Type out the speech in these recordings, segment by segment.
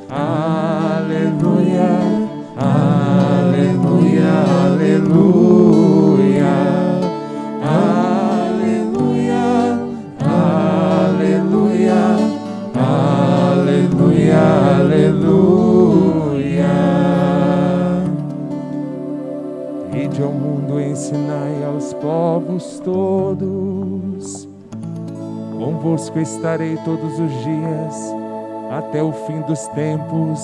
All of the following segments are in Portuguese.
Aleluia, aleluia, aleluia, aleluia, aleluia, aleluia, aleluia. Ide ao mundo, ensinai aos povos todos. Convosco estarei todos os dias, até o fim dos tempos,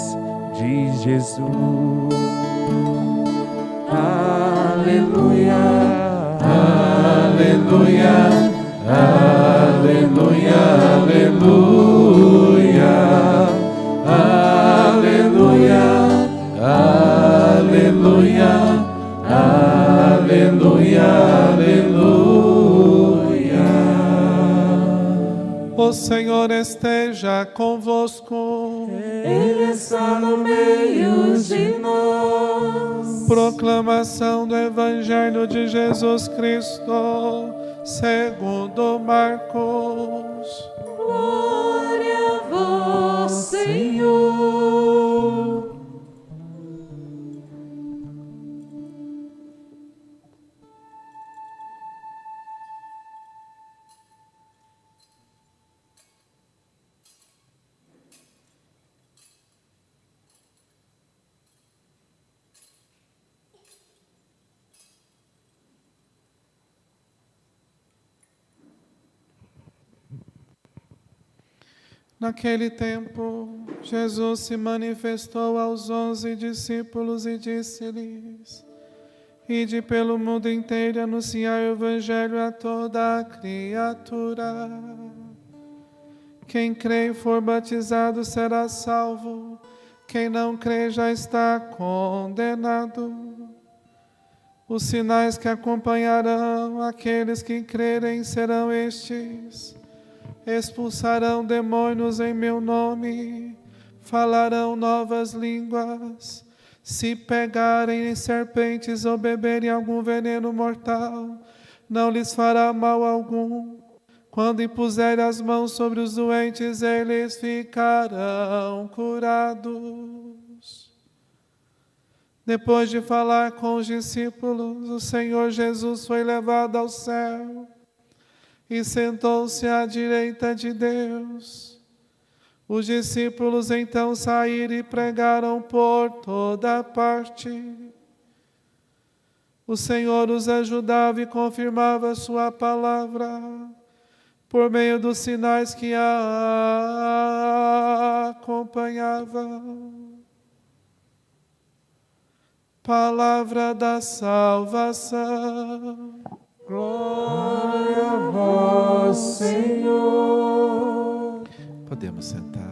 diz Jesus. Aleluia, aleluia, aleluia, aleluia, aleluia, aleluia, aleluia, aleluia. O Senhor esteja convosco. Ele está no meio de nós. Proclamação do Evangelho de Jesus Cristo, segundo Marcos. Glória a vós, Senhor. Naquele tempo, Jesus se manifestou aos 11 discípulos e disse-lhes: Ide pelo mundo inteiro e anunciai o Evangelho a toda a criatura. Quem crê e for batizado será salvo, quem não crê já está condenado. Os sinais que acompanharão aqueles que crerem serão estes: expulsarão demônios em meu nome, falarão novas línguas, se pegarem em serpentes ou beberem algum veneno mortal, não lhes fará mal algum. Quando impuserem as mãos sobre os doentes, eles ficarão curados. Depois de falar com os discípulos, o Senhor Jesus foi levado ao céu e sentou-se à direita de Deus. Os discípulos então saíram e pregaram por toda parte. O Senhor os ajudava e confirmava a sua palavra por meio dos sinais que a acompanhavam. Palavra da salvação. Glória a vós, Senhor. Podemos sentar.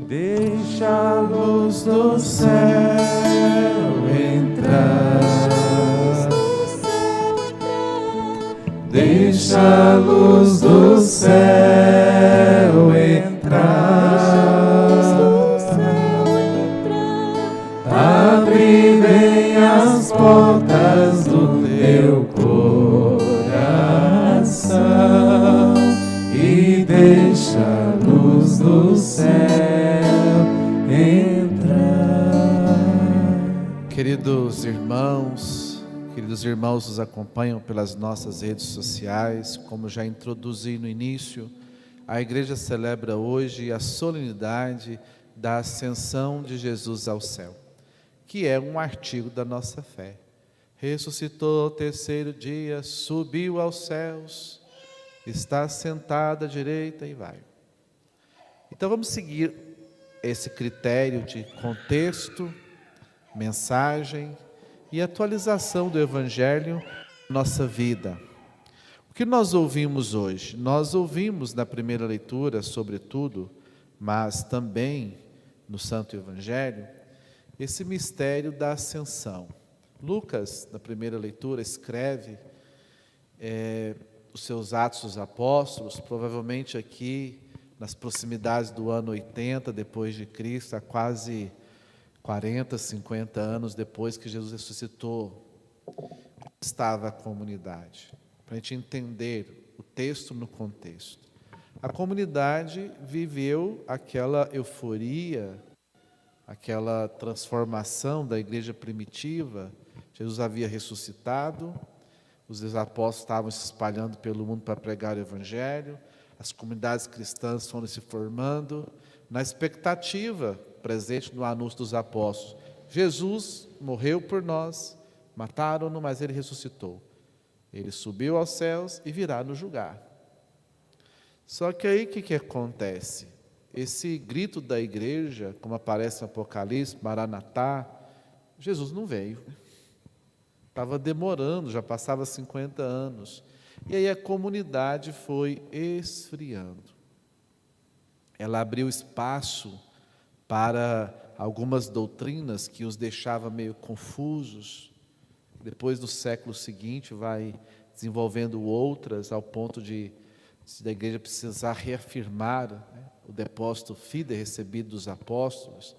Deixa a luz do céu entrar. Deixa a luz do céu entrar. Abre bem as portas do teu coração e deixa a luz do céu entrar. Queridos irmãos nos acompanham pelas nossas redes sociais. Como já introduzi no início, a igreja celebra hoje a solenidade da ascensão de Jesus ao céu, que é um artigo da nossa fé. Ressuscitou ao terceiro dia, subiu aos céus, está sentado à direita e vai. Então vamos seguir esse critério de contexto, mensagem e atualização do Evangelho na nossa vida. O que nós ouvimos hoje? Nós ouvimos na primeira leitura, sobretudo, mas também no Santo Evangelho, esse mistério da ascensão. Lucas, na primeira leitura, escreve os seus Atos dos Apóstolos, provavelmente aqui nas proximidades do ano 80 depois de Cristo, há quase 40, 50 anos depois que Jesus ressuscitou. Como estava a comunidade? Para a gente entender o texto no contexto. A comunidade viveu aquela euforia aquela transformação da igreja primitiva. Jesus havia ressuscitado, os apóstolos estavam se espalhando pelo mundo para pregar o Evangelho, as comunidades cristãs foram se formando, na expectativa presente no anúncio dos apóstolos. Jesus morreu por nós, mataram-no, mas Ele ressuscitou. Ele subiu aos céus e virá nos julgar. Só que aí o que acontece? Esse grito da igreja, como aparece no Apocalipse, Maranatá, Jesus não veio. Estava demorando, já passava 50 anos. E aí a comunidade foi esfriando. Ela abriu espaço para algumas doutrinas que os deixava meio confusos. Depois, no século seguinte, vai desenvolvendo outras, ao ponto de da igreja precisar reafirmar, né, o depósito fide recebido dos apóstolos.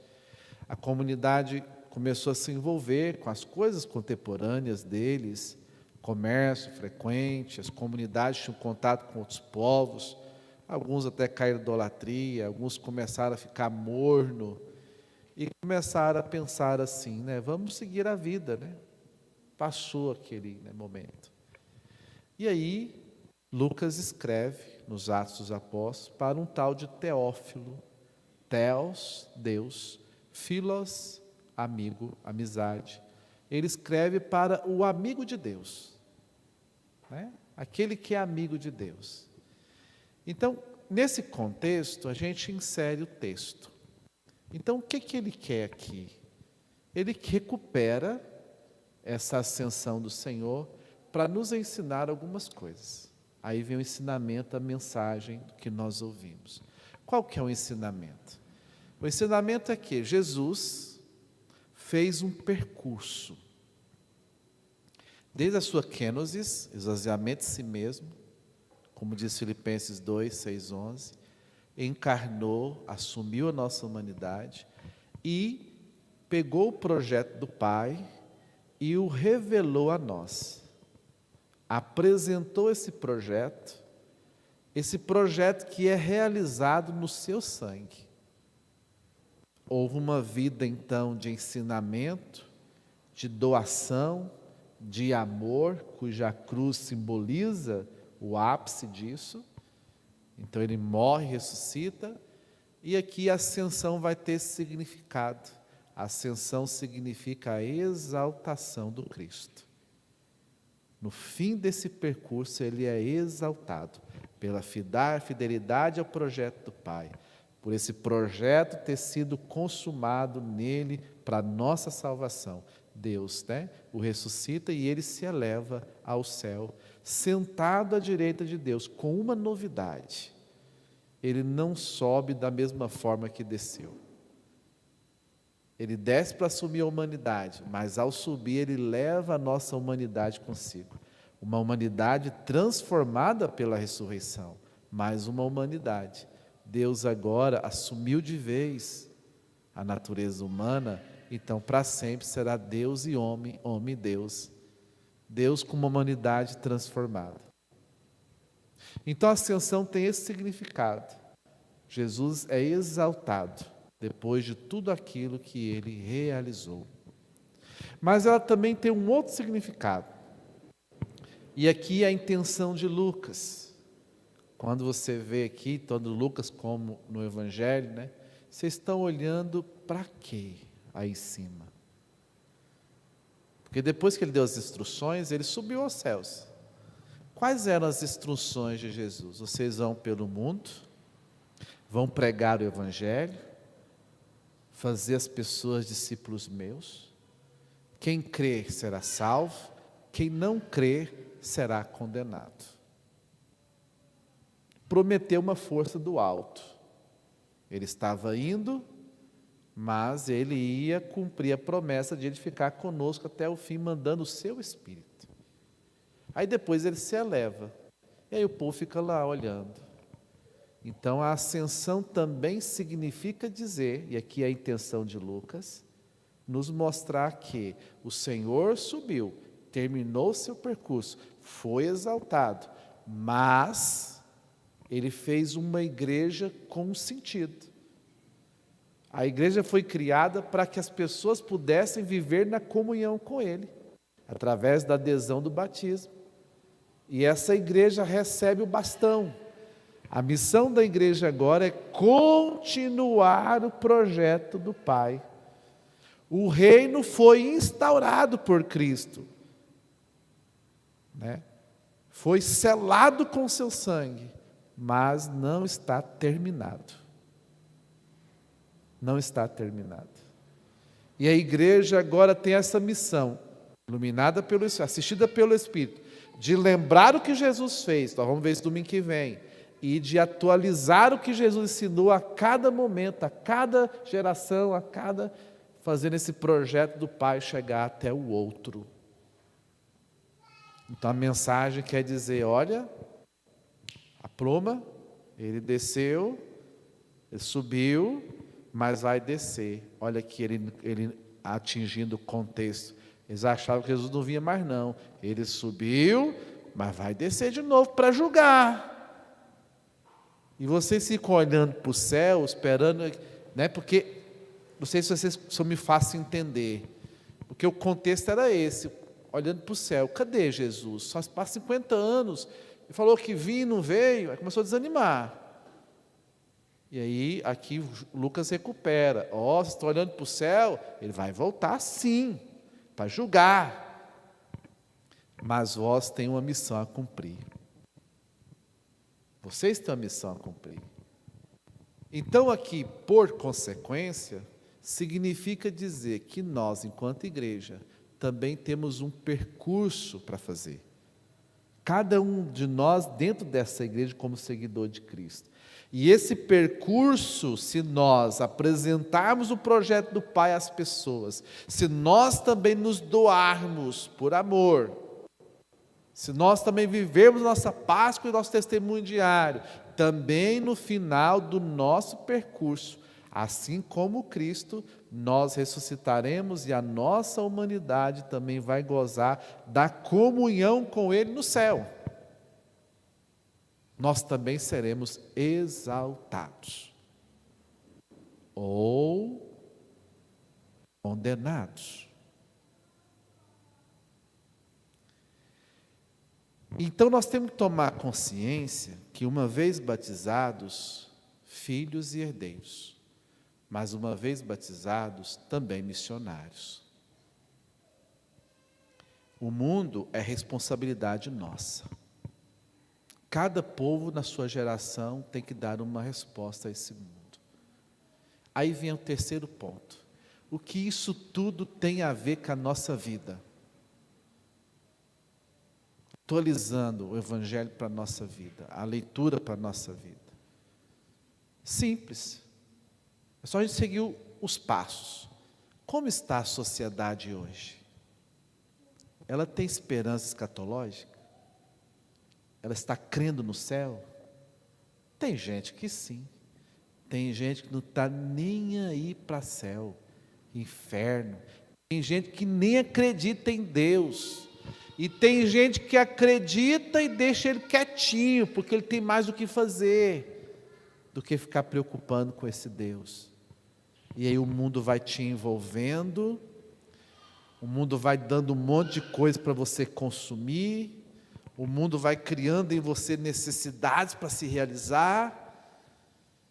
A comunidade começou a se envolver com as coisas contemporâneas deles, comércio frequente, as comunidades tinham contato com outros povos, alguns até caíram em idolatria, alguns começaram a ficar morno e começaram a pensar assim, né, vamos seguir a vida, né? Passou aquele, né, momento. E aí Lucas escreve nos Atos dos Apóstolos para um tal de Teófilo. Theos, Deus, Philos, amigo, amizade. Ele escreve para o amigo de Deus, né? Aquele que é amigo de Deus. Então, nesse contexto, a gente insere o texto. Então, o que ele quer aqui? Ele recupera essa ascensão do Senhor para nos ensinar algumas coisas. Aí vem o ensinamento, a mensagem que nós ouvimos. Qual que é o ensinamento? O ensinamento é que Jesus fez um percurso. Desde a sua kenosis, esvaziamento de si mesmo, como diz Filipenses 2, 6, 11, encarnou, assumiu a nossa humanidade e pegou o projeto do Pai e o revelou a nós. Apresentou esse projeto que é realizado no seu sangue. Houve uma vida então de ensinamento, de doação, de amor, cuja cruz simboliza o ápice disso. Então ele morre, ressuscita, e aqui a ascensão vai ter esse significado. A ascensão significa a exaltação do Cristo. No fim desse percurso, ele é exaltado pela fidelidade ao projeto do Pai, por esse projeto ter sido consumado nele para a nossa salvação. Deus, né, o ressuscita e ele se eleva ao céu, sentado à direita de Deus, com uma novidade: ele não sobe da mesma forma que desceu. Ele desce para assumir a humanidade, mas ao subir ele leva a nossa humanidade consigo. Uma humanidade transformada pela ressurreição, mais uma humanidade. Deus agora assumiu de vez a natureza humana, então para sempre será Deus e homem, homem e Deus. Deus com uma humanidade transformada. Então a ascensão tem esse significado. Jesus é exaltado depois de tudo aquilo que ele realizou. Mas ela também tem um outro significado. E aqui é a intenção de Lucas. Quando você vê aqui, tanto Lucas como no Evangelho, né, vocês estão olhando para quê aí em cima? Porque depois que ele deu as instruções, ele subiu aos céus. Quais eram as instruções de Jesus? Vocês vão pelo mundo, vão pregar o Evangelho, fazer as pessoas discípulos meus. Quem crer será salvo, quem não crer será condenado. Prometeu uma força do alto. Ele estava indo, mas ele ia cumprir a promessa de ele ficar conosco até o fim, mandando o seu Espírito. Aí depois ele se eleva, e aí o povo fica lá olhando. Então a ascensão também significa dizer, e aqui é a intenção de Lucas, nos mostrar que o Senhor subiu, terminou seu percurso, foi exaltado, mas ele fez uma igreja com sentido. A igreja foi criada para que as pessoas pudessem viver na comunhão com Ele, através da adesão do batismo. E essa igreja recebe o bastão. A missão da igreja agora é continuar o projeto do Pai. O reino foi instaurado por Cristo, né? Foi selado com seu sangue, mas não está terminado. Não está terminado. E a igreja agora tem essa missão, iluminada pelo Espírito, assistida pelo Espírito, de lembrar o que Jesus fez, nós vamos ver isso domingo que vem, e de atualizar o que Jesus ensinou a cada momento, a cada geração, fazendo esse projeto do Pai chegar até o outro. Então a mensagem quer dizer, olha, a pluma, ele desceu, ele subiu, mas vai descer. Olha aqui, ele atingindo o contexto. Eles achavam que Jesus não vinha mais não. Ele subiu, mas vai descer de novo para julgar. E vocês ficam olhando para o céu, esperando, né? Porque, não sei se vocês só me fazem entender, porque o contexto era esse, olhando para o céu, cadê Jesus? Só passa 50 anos, ele falou que vinha e não veio, aí começou a desanimar. E aí, aqui Lucas recupera, vocês estão olhando para o céu, ele vai voltar sim, para julgar, mas vós têm uma missão a cumprir. Vocês têm uma missão a cumprir. Então aqui, por consequência, significa dizer que nós, enquanto igreja, também temos um percurso para fazer. Cada um de nós dentro dessa igreja como seguidor de Cristo. E esse percurso, se nós apresentarmos o projeto do Pai às pessoas, se nós também nos doarmos por amor, se nós também vivermos nossa Páscoa e nosso testemunho diário, também no final do nosso percurso, assim como Cristo, nós ressuscitaremos e a nossa humanidade também vai gozar da comunhão com Ele no céu. Nós também seremos exaltados ou condenados. Então nós temos que tomar consciência que uma vez batizados, filhos e herdeiros, mas uma vez batizados, também missionários. O mundo é responsabilidade nossa. Cada povo na sua geração tem que dar uma resposta a esse mundo. Aí vem o terceiro ponto. O que isso tudo tem a ver com a nossa vida? Atualizando o Evangelho para a nossa vida, a leitura para a nossa vida. Simples. É só a gente seguir os passos. Como está a sociedade hoje? Ela tem esperança escatológica? Ela está crendo no céu? Tem gente que sim. Tem gente que não está nem aí para céu, inferno. Tem gente que nem acredita em Deus. E tem gente que acredita e deixa ele quietinho, porque ele tem mais o que fazer do que ficar preocupando com esse Deus. E aí o mundo vai te envolvendo, o mundo vai dando um monte de coisa para você consumir, o mundo vai criando em você necessidades para se realizar,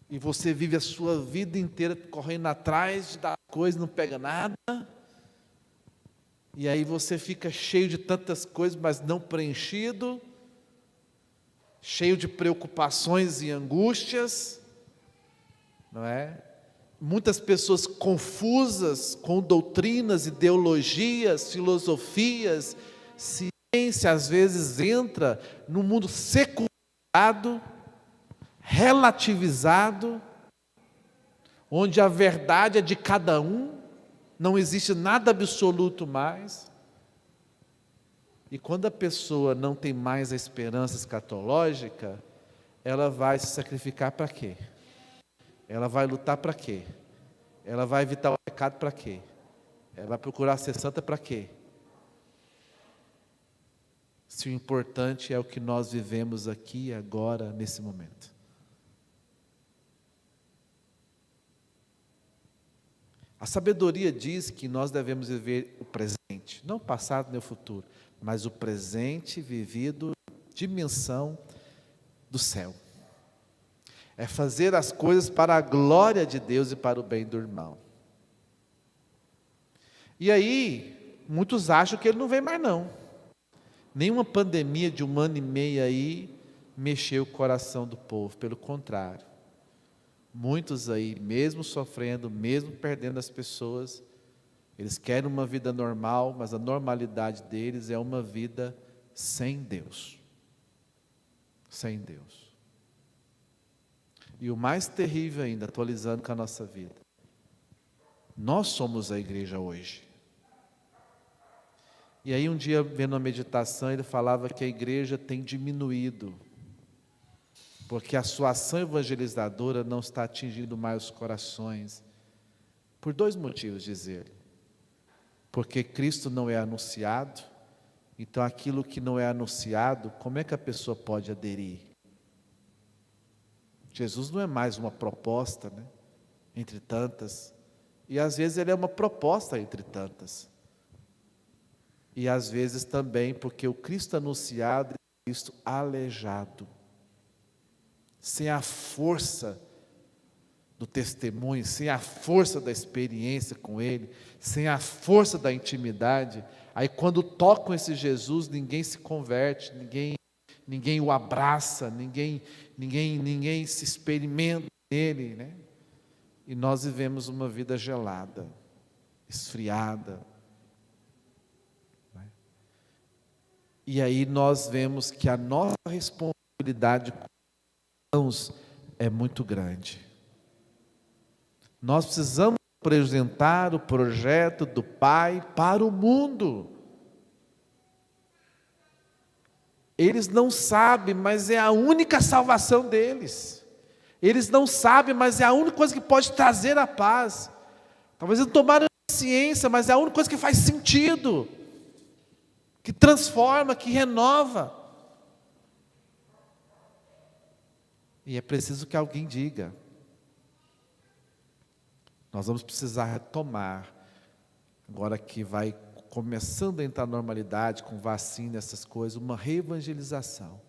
e você vive a sua vida inteira correndo atrás das coisas, não pega nada. E aí você fica cheio de tantas coisas, mas não preenchido, cheio de preocupações e angústias, não é? Muitas pessoas confusas com doutrinas, ideologias, filosofias, ciência, às vezes entra no mundo secularizado, relativizado, onde a verdade é de cada um, não existe nada absoluto mais. E quando a pessoa não tem mais a esperança escatológica, ela vai se sacrificar para quê? Ela vai lutar para quê? Ela vai evitar o pecado para quê? Ela vai procurar ser santa para quê? Se o importante é o que nós vivemos aqui, agora, nesse momento. A sabedoria diz que nós devemos viver o presente, não o passado nem o futuro, mas o presente vivido dimensão do céu. É fazer as coisas para a glória de Deus e para o bem do irmão. E aí, muitos acham que ele não vem mais não. Nenhuma pandemia de 1 ano e meio aí mexeu o coração do povo, pelo contrário. Muitos aí, mesmo sofrendo, mesmo perdendo as pessoas, eles querem uma vida normal, mas a normalidade deles é uma vida sem Deus. Sem Deus. E o mais terrível ainda, atualizando com a nossa vida, nós somos a igreja hoje. E aí um dia, vendo uma meditação, ele falava que a igreja tem diminuído, porque a sua ação evangelizadora não está atingindo mais os corações, por 2 motivos, diz ele. Porque Cristo não é anunciado, então aquilo que não é anunciado, como é que a pessoa pode aderir? Jesus não é mais uma proposta, né, entre tantas, e às vezes ele é uma proposta entre tantas, e às vezes também porque o Cristo anunciado é o Cristo aleijado, sem a força do testemunho, sem a força da experiência com Ele, sem a força da intimidade. Aí quando tocam esse Jesus, ninguém se converte, ninguém o abraça, ninguém se experimenta nele, né? E nós vivemos uma vida gelada, esfriada, né? E aí nós vemos que a nossa responsabilidade com Deus é muito grande. Nós precisamos apresentar o projeto do Pai para o mundo. Eles não sabem, mas é a única salvação deles. Eles não sabem, mas é a única coisa que pode trazer a paz. Talvez eles não tomaram ciência, mas é a única coisa que faz sentido, que transforma, que renova. E é preciso que alguém diga. Nós vamos precisar retomar, agora que vai começando a entrar na normalidade, com vacina, essas coisas, uma reevangelização.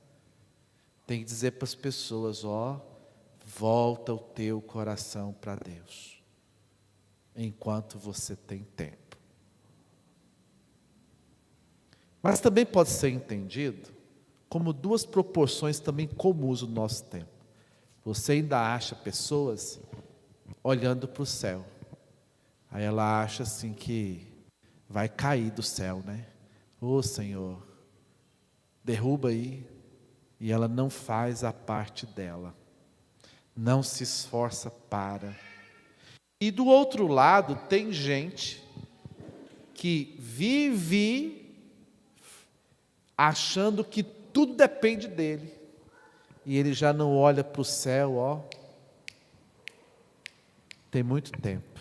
Tem que dizer para as pessoas, volta o teu coração para Deus, enquanto você tem tempo. Mas também pode ser entendido como 2 proporções também comuns no nosso tempo. Você ainda acha pessoas olhando para o céu, aí ela acha assim que vai cair do céu, né? Ô Senhor, derruba aí, e ela não faz a parte dela, não se esforça para. E do outro lado tem gente que vive achando que tudo depende dele, e ele já não olha para o céu, tem muito tempo.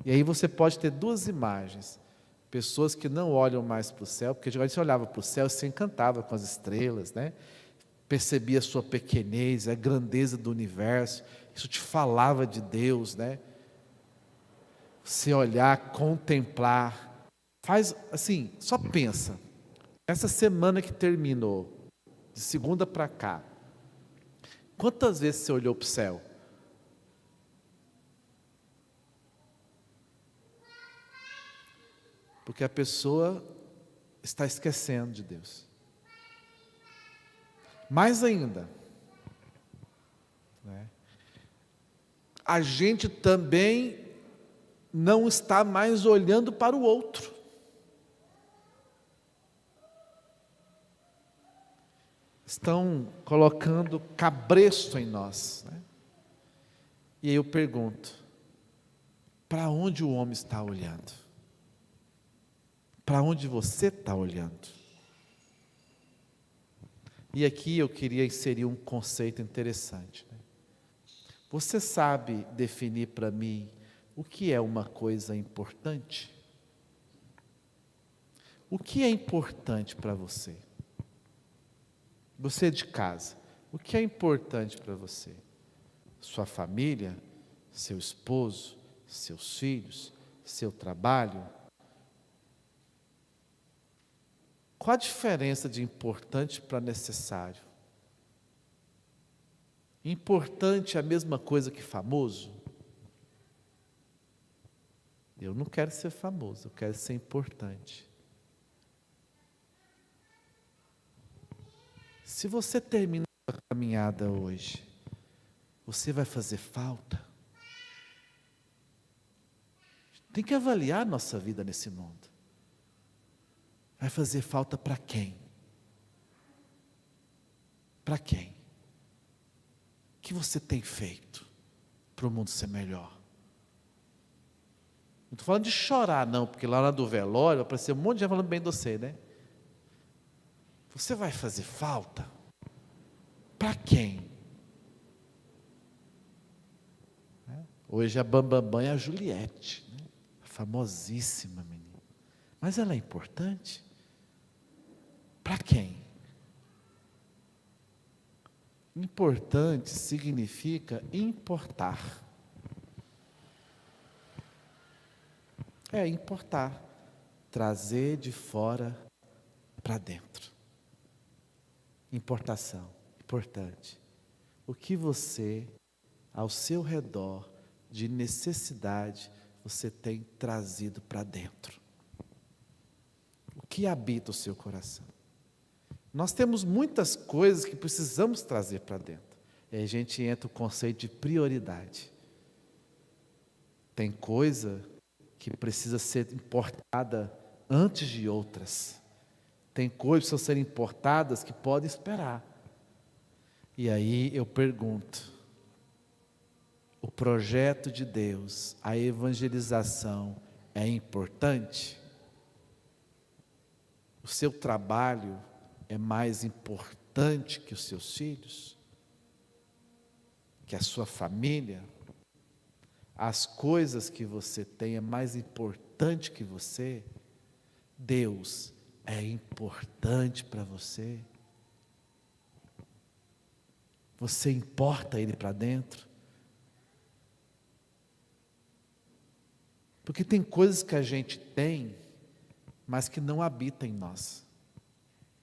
E aí você pode ter 2 imagens. Pessoas que não olham mais para o céu, porque geralmente você olhava para o céu e se encantava com as estrelas, né? Percebia a sua pequenez, a grandeza do universo. Isso te falava de Deus, né? Você olhar, contemplar. Faz assim, só pensa. Essa semana que terminou, de segunda para cá, quantas vezes você olhou para o céu? Porque a pessoa está esquecendo de Deus. Mais ainda, né? A gente também não está mais olhando para o outro. Estão colocando cabresto em nós, né? E aí eu pergunto, para onde o homem está olhando? Para onde você está olhando? E aqui eu queria inserir um conceito interessante, né? Você sabe definir para mim o que é uma coisa importante? O que é importante para você? Você de casa, o que é importante para você? Sua família, seu esposo, seus filhos, seu trabalho. Qual a diferença de importante para necessário? Importante é a mesma coisa que famoso? Eu não quero ser famoso, eu quero ser importante. Se você termina a caminhada hoje, você vai fazer falta? Tem que avaliar a nossa vida nesse mundo. Vai fazer falta para quem? Para quem? O que você tem feito para o mundo ser melhor? Não estou falando de chorar não, porque lá do velório vai aparecer um monte de gente falando bem de você, né? Você vai fazer falta? Para quem? Hoje a Bambambam é a Juliette, né? A famosíssima menina. Mas ela é importante? Para quem? Importante significa importar. É importar. Trazer de fora para dentro. Importação. Importante. O que você, ao seu redor, de necessidade, você tem trazido para dentro? O que habita o seu coração? Nós temos muitas coisas que precisamos trazer para dentro. E aí a gente entra o conceito de prioridade. Tem coisa que precisa ser importada antes de outras. Tem coisas que precisam ser importadas que podem esperar. E aí eu pergunto, o projeto de Deus, a evangelização é importante? O seu trabalho é mais importante que os seus filhos? Que a sua família? As coisas que você tem é mais importante que você? Deus é importante para você? Você importa Ele para dentro? Porque tem coisas que a gente tem, mas que não habitam em nós.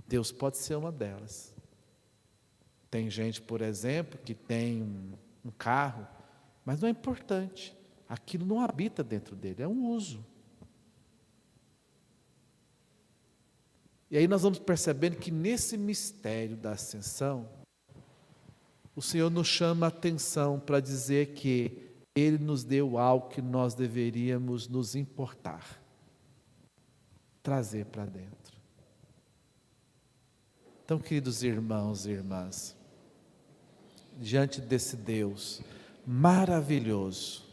Deus pode ser uma delas. Tem gente, por exemplo, que tem um carro, mas não é importante. Aquilo não habita dentro dele, é um uso. E aí nós vamos percebendo que nesse mistério da ascensão, o Senhor nos chama a atenção para dizer que Ele nos deu algo que nós deveríamos nos importar, trazer para dentro. Então, queridos irmãos e irmãs, diante desse Deus maravilhoso,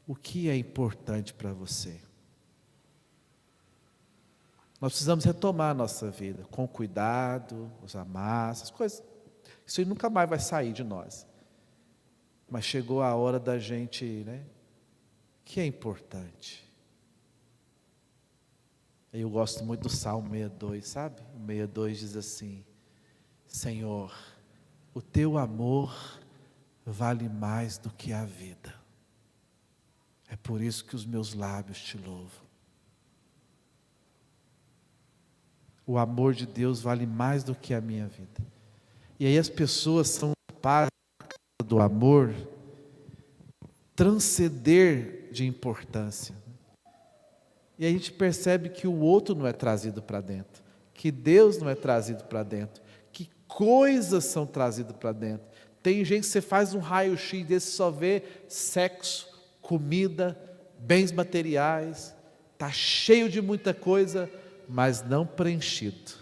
o que é importante para você? Nós precisamos retomar a nossa vida com cuidado, usar máscara, essas coisas. Isso aí nunca mais vai sair de nós. Mas chegou a hora da gente, né? Que é importante. Eu gosto muito do Salmo 62, sabe? O 62 diz assim: Senhor, o teu amor vale mais do que a vida. É por isso que os meus lábios te louvam. O amor de Deus vale mais do que a minha vida. E aí as pessoas são capazes do amor transcender de importância. E a gente percebe que o outro não é trazido para dentro, que Deus não é trazido para dentro, que coisas são trazidas para dentro. Tem gente que você faz um raio-x desse, só vê sexo, comida, bens materiais, está cheio de muita coisa, mas não preenchido.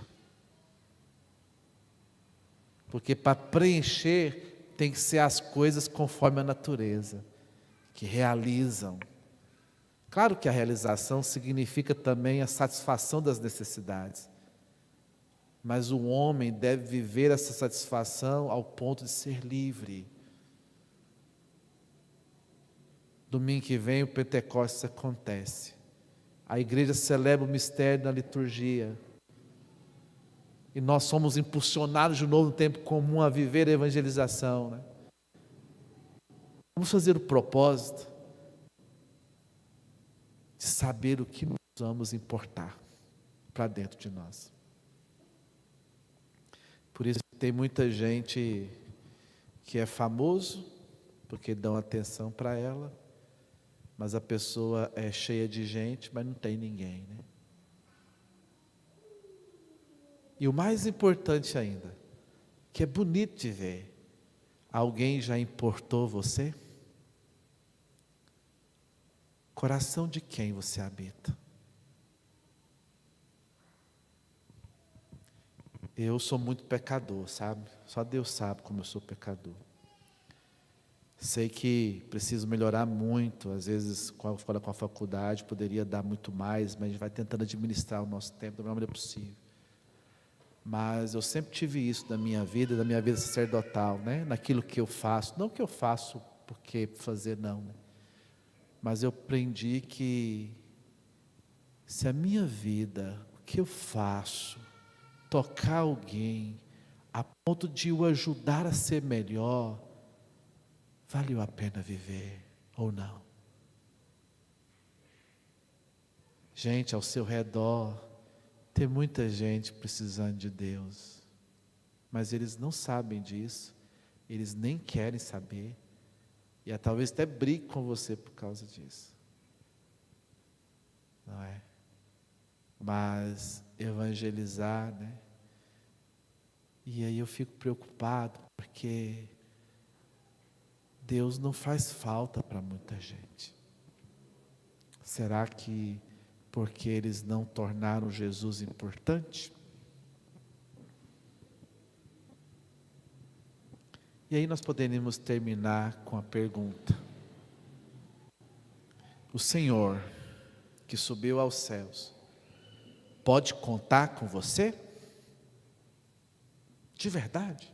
Porque para preencher tem que ser as coisas conforme a natureza, que realizam. Claro que a realização significa também a satisfação das necessidades, mas o homem deve viver essa satisfação ao ponto de ser livre. Domingo que vem o Pentecostes acontece, a igreja celebra o mistério na liturgia, e nós somos impulsionados de novo no tempo comum a viver a evangelização, né? Vamos fazer o propósito de saber o que nós vamos importar para dentro de nós. Por isso tem muita gente que é famoso, porque dão atenção para ela, mas a pessoa é cheia de gente, mas não tem ninguém, né? E o mais importante ainda, que é bonito de ver, alguém já importou você? Coração de quem você habita? Eu sou muito pecador, sabe? Só Deus sabe como eu sou pecador. Sei que preciso melhorar muito, às vezes fora com a faculdade poderia dar muito mais, mas a gente vai tentando administrar o nosso tempo da melhor maneira possível. Mas eu sempre tive isso da minha vida sacerdotal, né? Naquilo que eu faço, não que eu faço porque fazer não, né? Mas eu aprendi que se a minha vida, o que eu faço, tocar alguém, a ponto de o ajudar a ser melhor, valeu a pena viver ou não? Gente, ao seu redor, tem muita gente precisando de Deus, mas eles não sabem disso, eles nem querem saber, e talvez até brigue com você por causa disso, não é? Mas evangelizar, né? E aí eu fico preocupado, porque Deus não faz falta para muita gente. Será que porque eles não tornaram Jesus importante? E aí nós poderíamos terminar com a pergunta: o Senhor, que subiu aos céus, pode contar com você? De verdade?